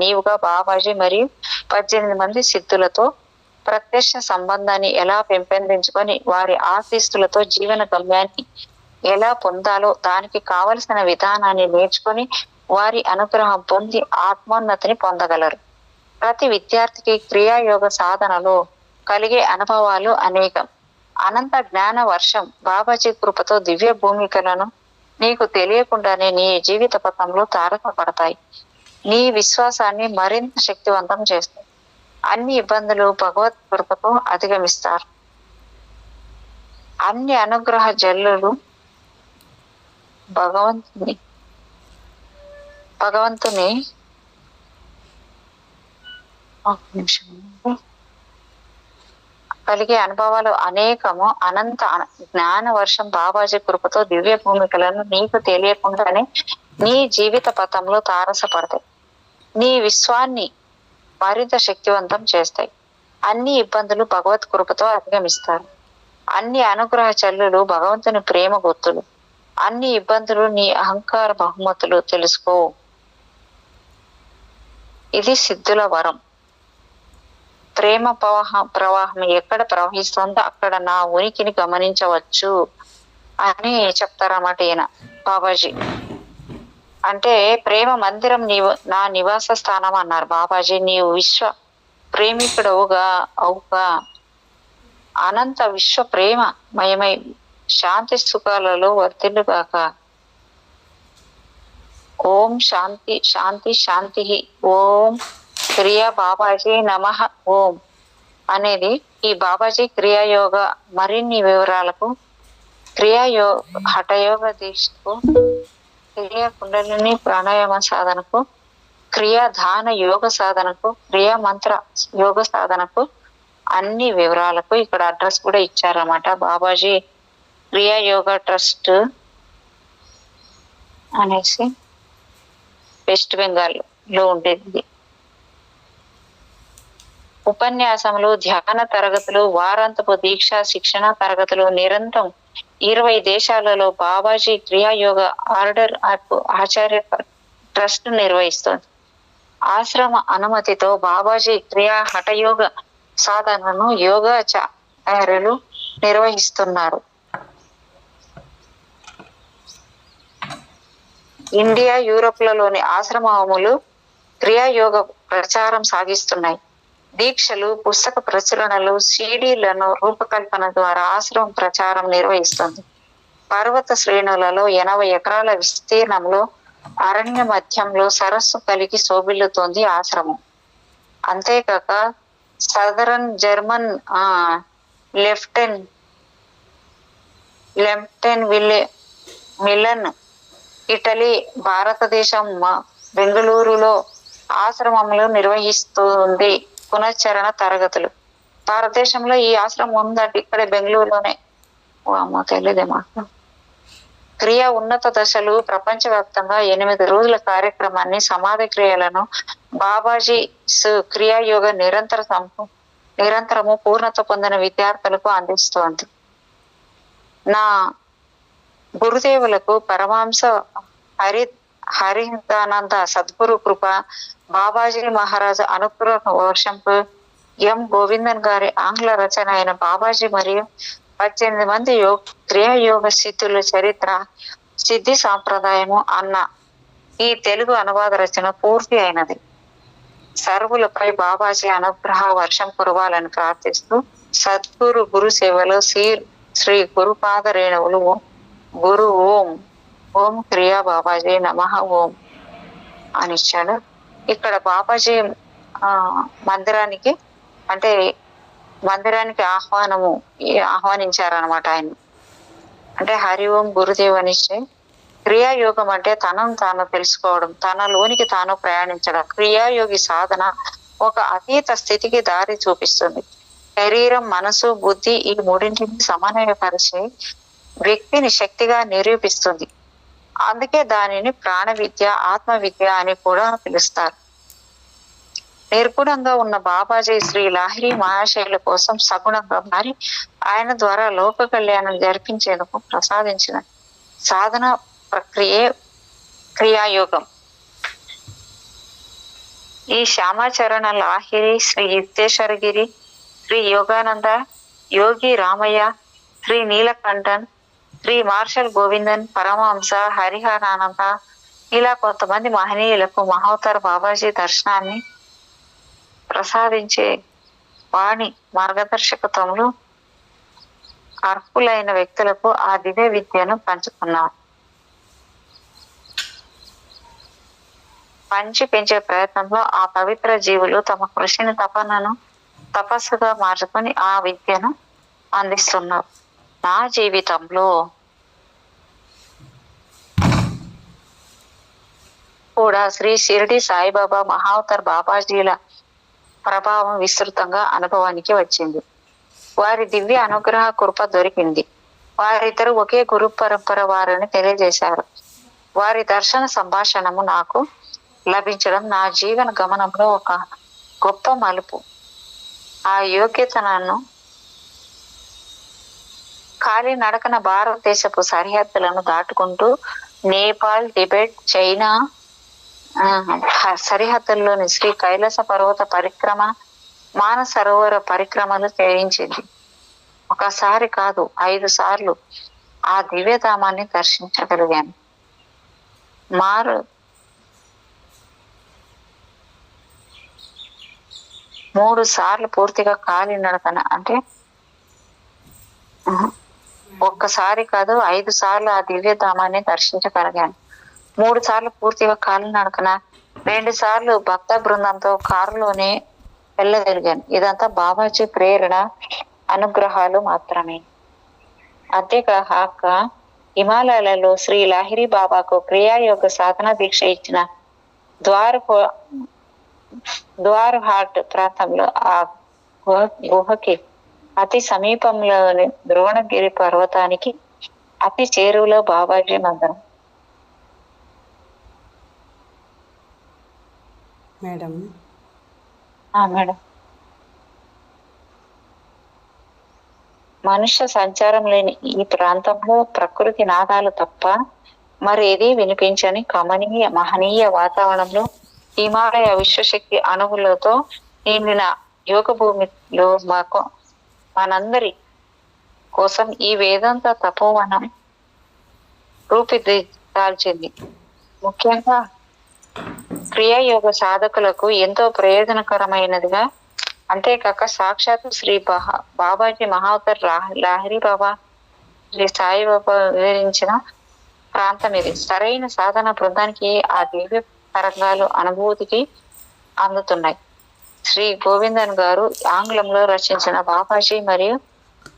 నీవుగా బాబాజీ మరియు 18 మంది సిద్ధులతో ప్రత్యక్ష సంబంధాన్ని ఎలా పెంపొందించుకొని వారి ఆశీస్సులతో జీవన గమ్యాన్ని ఎలా పొందాలో దానికి కావలసిన విధానాన్ని నేర్చుకొని వారి అనుగ్రహం పొంది ఆత్మోన్నతిని పొందగలరు. ప్రతి విద్యార్థికి క్రియాయోగ సాధనలో కలిగే అనుభవాలు అనేకం. అనంత జ్ఞాన వర్షం బాబాజీ కృపతో దివ్య భూమికలను నీకు తెలియకుండానే నీ జీవిత పథంలో తారకపడతాయి. నీ విశ్వాసాన్ని మరింత శక్తివంతం చేస్తాయి. అన్ని ఇబ్బందులు భగవత్ కృపతో అధిగమిస్తారు. అన్ని అనుగ్రహ జల్లులు భగవంతుని ఒక నిమిషం కలిగే అనుభవాలు అనేకము. అనంత జ్ఞాన వర్షం బాబాజీ కృపతో దివ్య భూమికలను నీకు తెలియకుండానే నీ జీవిత పథంలో తారసపడతాయి. నీ విశ్వాన్ని మరింత శక్తివంతం చేస్తాయి. అన్ని ఇబ్బందులు భగవత్ కృపతో అధిగమిస్తారు. అన్ని అనుగ్రహ చల్లులు భగవంతుని ప్రేమ గుర్తులు. అన్ని ఇబ్బందులు నీ అహంకార బహుమతులు తెలుసుకో. ఇది సిద్ధుల వరం. ప్రేమ ప్రవాహం ఎక్కడ ప్రవహిస్తుందో అక్కడ నా ఉనికిని గమనించవచ్చు అని చెప్తారన్నమాట ఈయన బాబాజీ. అంటే ప్రేమ మందిరం నా నివాస స్థానం అన్నారు బాబాజీ. నీవు విశ్వ ప్రేమికుడవుగా అనంత విశ్వ ప్రేమ మయమై శాంతి సుఖాలలో వర్తిల్లుగాక. ఓం శాంతి శాంతి శాంతి. ఓం క్రియా బాబాజీ నమః ఓం అనేది ఈ బాబాజీ క్రియాయోగ. మరిన్ని వివరాలకు హఠయోగ దీక్షకు, క్రియా కుండలిని ప్రాణాయామ సాధనకు, క్రియాధాన యోగ సాధనకు, క్రియా మంత్ర యోగ సాధనకు అన్ని వివరాలకు ఇక్కడ అడ్రస్ కూడా ఇచ్చారన్నమాట. బాబాజీ క్రియా యోగ ట్రస్ట్ అనేసి వెస్ట్ బెంగాల్ లో ఉండేది. ఉపన్యాసములు, ధ్యాన తరగతులు, వారాంతపు దీక్ష శిక్షణ తరగతులు నిరంతరం 20 దేశాలలో బాబాజీ క్రియాయోగ ఆర్డర్ ఆచార్య ట్రస్ట్ నిర్వహిస్తుంది. ఆశ్రమ అనుమతితో బాబాజీ క్రియా హఠయోగ సాధనను యోగాచార్యులు నిర్వహిస్తున్నారు. ఇండియా, యూరోప్లలోని ఆశ్రమములు క్రియాయోగ ప్రచారం సాగిస్తున్నాయి. దీక్షలు, పుస్తక ప్రచురణలు, సీడీలను రూపకల్పన ద్వారా ఆశ్రమం ప్రచారం నిర్వహిస్తుంది. పర్వత శ్రేణులలో 80 ఎకరాల విస్తీర్ణంలో అరణ్య మధ్యంలో సరస్సు కలిగి శోభిల్లుతోంది ఆశ్రమం. అంతేకాక సదరన్ జర్మన్ లెఫ్టెన్ మిలన్, ఇటలీ, భారతదేశం బెంగళూరులో ఆశ్రమములు నిర్వహిస్తుంది పునశ్చరణ తరగతులు. భారతదేశంలో ఈ ఆశ్రమం ఉందంటే ఇక్కడే బెంగళూరులోనే. అమ్మ తెలియదే మాకు. క్రియ ఉన్నత దశలు ప్రపంచవ్యాప్తంగా 8 రోజుల కార్యక్రమాన్ని, సమాధి క్రియలను బాబాజీ క్రియాయోగ నిరంతరము పూర్ణత పొందిన విద్యార్థులకు అందిస్తోంది. నా గురుదేవులకు పరమహంస హరిదానంద సద్గురు కృప, బాబాజీ మహారాజు అనుగ్రహ వర్షంపు, ఎం గోవిందన్ గారి ఆంగ్ల రచన అయిన బాబాజీ మరియు 18 మంది క్రియాయోగ సిద్ధుల చరిత్ర, సిద్ధి సాంప్రదాయము అన్న ఈ తెలుగు అనువాద రచన పూర్తి అయినది. సర్వులపై బాబాజీ అనుగ్రహ వర్షం కురవాలని ప్రార్థిస్తూ సద్గురు గురు సేవలో శ్రీ గురుపాద రేణువులు గురు ఓం ఓం క్రియా బాబాజీ నమః ఓం అని ఇచ్చాడు. ఇక్కడ బాబాజీ మందిరానికి ఆహ్వానించారనమాట ఆయన. అంటే హరి ఓం గురుదేవ్ అనిచ్చే. క్రియాయోగం అంటే తనను తాను తెలుసుకోవడం, తనలోనికి తాను ప్రయాణించడం. క్రియాయోగి సాధన ఒక అతీత స్థితికి దారి చూపిస్తుంది. శరీరం, మనసు, బుద్ధి ఈ మూడింటిని సమన్వయపరిచే వ్యక్తిని శక్తిగా నిరూపిస్తుంది. అందుకే దానిని ప్రాణ విద్య, ఆత్మ విద్య అని కూడా పిలుస్తారు. నిర్గుణంగా ఉన్న బాబాజీ శ్రీ లాహిరి మహాశైల కోసం సగుణంగా మారి ఆయన ద్వారా లోక కళ్యాణం జరిపించేందుకు ప్రసాదించిన సాధన ప్రక్రియే క్రియాయోగం. ఈ శ్యామాచరణ లాహిరి, శ్రీ యుక్తేశ్వరగిరి, శ్రీ యోగానంద, యోగి రామయ్య, శ్రీ నీలకంఠన్, శ్రీ మార్షల్ గోవిందన్, పరమహంస, హరిహరానంద, ఇలా కొంతమంది మహనీయులకు మహోత్తర బాబాజీ దర్శనాన్ని ప్రసాదించే వాణి మార్గదర్శకత్వంలో అర్హులైన వ్యక్తులకు ఆ దివ్య విద్యను పంచుకున్నారు. పంచి పెంచే ప్రయత్నంలో ఆ పవిత్ర జీవులు తమ కృషిని తపస్సుగా మార్చుకొని ఆ విద్యను అందిస్తున్నారు. నా జీవితంలో కూడా శ్రీ షిరిడి సాయిబాబా, మహావతార్ బాబాజీల ప్రభావం విస్తృతంగా అనుభవానికి వచ్చింది. వారి దివ్య అనుగ్రహ కృప దొరికింది. వారిద్దరు ఒకే గురు పరంపర వారిని తెలియజేశారు. వారి దర్శన సంభాషణము నాకు లభించడం నా జీవన గమనంలో ఒక గొప్ప మలుపు. ఆ యోగ్యతను ఖాళీ నడకన భారతదేశపు సరిహద్దులను దాటుకుంటూ నేపాల్, టిబెట్, చైనా సరిహద్దుల్లోని శ్రీ కైలాస పర్వత పరిక్రమ, మానసరోవర పరిక్రమలు చేయించింది. ఒకసారి కాదు, 5 సార్లు ఆ దివ్యధామాన్ని దర్శించగలిగాను. 3 సార్లు పూర్తిగా ఖాళీ నడకన, అంటే ఒక్కసారి కాదు 5 సార్లు ఆ దివ్యధామాన్ని దర్శించగలిగాను. 3 సార్లు పూర్తిగా ఖాళీ నడకన, 2 సార్లు భక్త బృందంతో కారులోనే వెళ్ళగలిగాను. ఇదంతా బాబాజీ ప్రేరణ, అనుగ్రహాలు మాత్రమే. అంతేకాక హిమాలయాలలో శ్రీ లాహిరి బాబాకు క్రియాయోగ సాధన దీక్ష ఇచ్చిన ద్వార్ హాట్ ప్రాంతంలో ఆ గుహకి అతి సమీపంలోని ద్రోణగిరి పర్వతానికి అతి చేరువలో బాబాజీ మందిరం. మేడం మేడం, మనుష్య సంచారం లేని ఈ ప్రాంతంలో ప్రకృతి నాదాలు తప్ప మరేది వినిపించని కమనీయ మహనీయ వాతావరణంలో హిమాలయ విశ్వశక్తి అణువులతో నిండిన యోగ భూమిలో మనందరి కోసం ఈ వేదాంత తపోవనం రూపుదాల్చింది. ముఖ్యంగా క్రియాయోగ సాధకులకు ఎంతో ప్రయోజనకరమైనదిగా, అంతేకాక సాక్షాత్ శ్రీ బాబాజీ మహావతార్ లాహిరి బాబా, శ్రీ సాయిబాబా వివరించిన ప్రాంతం ఇది. సరైన సాధన బృందానికి ఆ దివ్య తరంగాలు అనుభూతికి అందుతున్నాయి. శ్రీ గోవిందన్ గారు ఆంగ్లంలో రచించిన బాబాజీ మరియు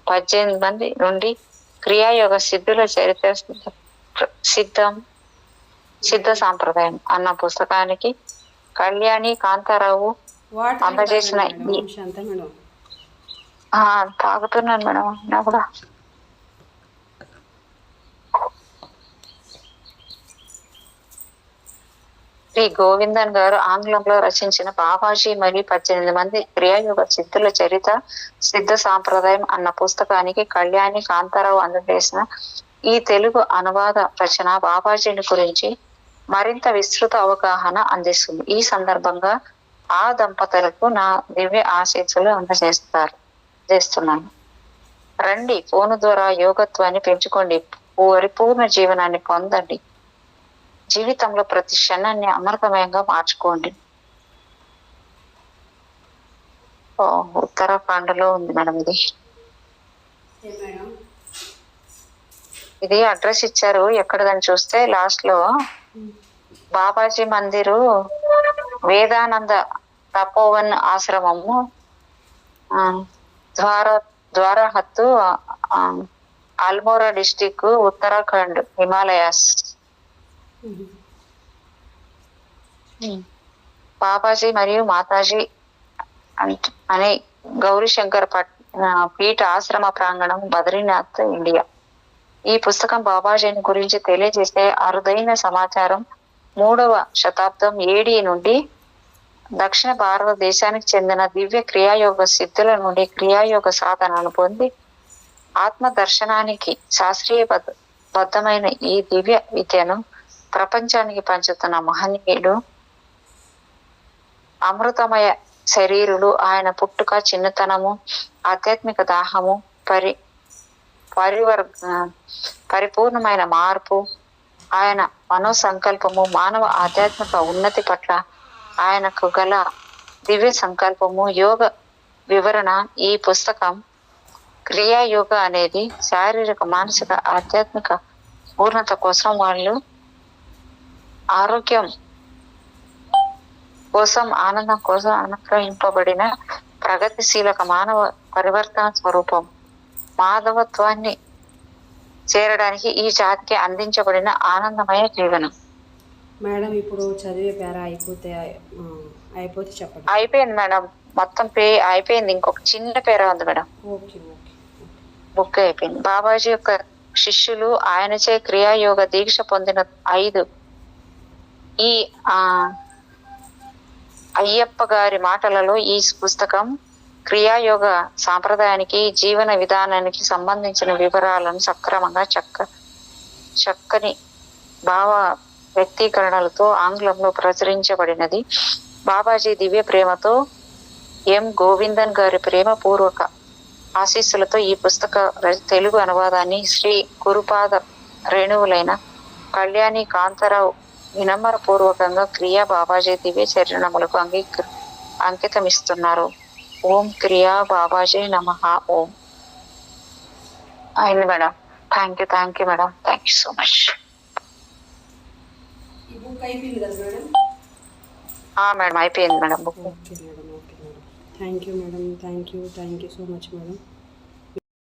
18 మంది నుండి క్రియాయోగ సిద్ధుల చరిత్ర సిద్ధ సాంప్రదాయం అన్న పుస్తకానికి కళ్యాణి కాంతారావు అందజేసిన తాగుతున్నాను మేడం. నా కూడా శ్రీ గోవిందన్ గారు ఆంగ్లంలో రచించిన బాబాజీ మరియు 18 మంది క్రియాయోగ సిద్ధుల చరిత్ర సిద్ధ సాంప్రదాయం అన్న పుస్తకానికి కళ్యాణి కాంతారావు అందజేసిన ఈ తెలుగు అనువాద రచన బాబాజీని గురించి మరింత విస్తృత అవగాహన అందిస్తుంది. ఈ సందర్భంగా ఆ దంపతులకు నా దివ్య ఆశీస్సులు అందజేస్తున్నాను. రండి, ఫోను ద్వారా యోగత్వాన్ని పెంచుకోండి, పరిపూర్ణ జీవనాన్ని పొందండి, జీవితంలో ప్రతి క్షణాన్ని అమృతమయంగా మార్చుకోండి. ఉత్తరాఖండ్ లో ఉంది మేడం. ఇది అడ్రస్ ఇచ్చారు. ఎక్కడదని చూస్తే లాస్ట్ లో బాబాజీ మందిరు, వేదానంద తపోవన్ ఆశ్రమము, ద్వారహత్తు, అల్మోరా డిస్టిక్, ఉత్తరాఖండ్, హిమాలయాస్. బాబాజీ మరియు మాతాజీ అనే గౌరీశంకర్ పీఠ ఆశ్రమ ప్రాంగణం, బద్రీనాథ్, ఇండియా. ఈ పుస్తకం బాబాజీని గురించి తెలియజేసే అరుదైన సమాచారం. 3వ శతాబ్దం ఏడి నుండి దక్షిణ భారతదేశానికి చెందిన దివ్య క్రియాయోగ సిద్ధుల నుండి క్రియాయోగ సాధనను పొంది ఆత్మ దర్శనానికి శాస్త్రీయబద్ధమైన ఈ దివ్య విద్యను ప్రపంచానికి పంచుతున్న మహనీయుడు అమృతమయ శరీరులు. ఆయన పుట్టుక, చిన్నతనము, ఆధ్యాత్మిక దాహము, పరిపూర్ణమైన మార్పు, ఆయన మనోసంకల్పము, మానవ ఆధ్యాత్మిక ఉన్నతి పట్ల ఆయనకు గల దివ్య సంకల్పము, యోగ వివరణ. ఈ పుస్తకం క్రియాయోగ అనేది శారీరక, మానసిక, ఆధ్యాత్మిక పూర్ణత కోసం, వాళ్ళు ఆరోగ్యం కోసం, ఆనందం కోసం అనుగ్రహింపబడిన ప్రగతిశీలక మానవ పరివర్తన స్వరూపం. మాధవత్వాన్ని చేరడానికి ఈ జాతికి అందించబడిన ఆనందమయ జీవనం. మేడం ఇప్పుడు చదివే పేర అయిపోతే చెప్పండి. అయిపోయింది మేడం, మొత్తం అయిపోయింది. ఇంకొక చిన్న పేర ఉంది మేడం. ఓకే ఓకే బుక్ అయిపోయింది. బాబాజీ యొక్క శిష్యులు ఆయనచే క్రియాయోగ దీక్ష పొందిన 5 ఈ అయ్యప్ప గారి మాటలలో ఈ పుస్తకం క్రియాయోగ సాంప్రదాయానికి, జీవన విధానానికి సంబంధించిన వివరాలను సక్రమంగా చక్కని భావ వ్యక్తీకరణలతో ఆంగ్లంలో ప్రచురించబడినది. బాబాజీ దివ్య ప్రేమతో ఎం గోవిందన్ గారి ప్రేమపూర్వక ఆశీస్సులతో ఈ పుస్తక తెలుగు అనువాదాన్ని శ్రీ గురుపాద రేణువులైన కళ్యాణి కాంతారావు వినమ్ర పూర్వకంగా క్రియా బాబాజీ దివ్య చరణములకు అంకితమిస్తున్నారు. ఓం క్రియా బాబాజీ నమః. ఓం. అయింది madam. Thank you madam. Thank you so much. ఈ బుక్ అయిపోయింది కదా మేడం? మేడం అయిపోయింది madam book. Okay madam, okay madam. Thank you madam, thank you so much madam.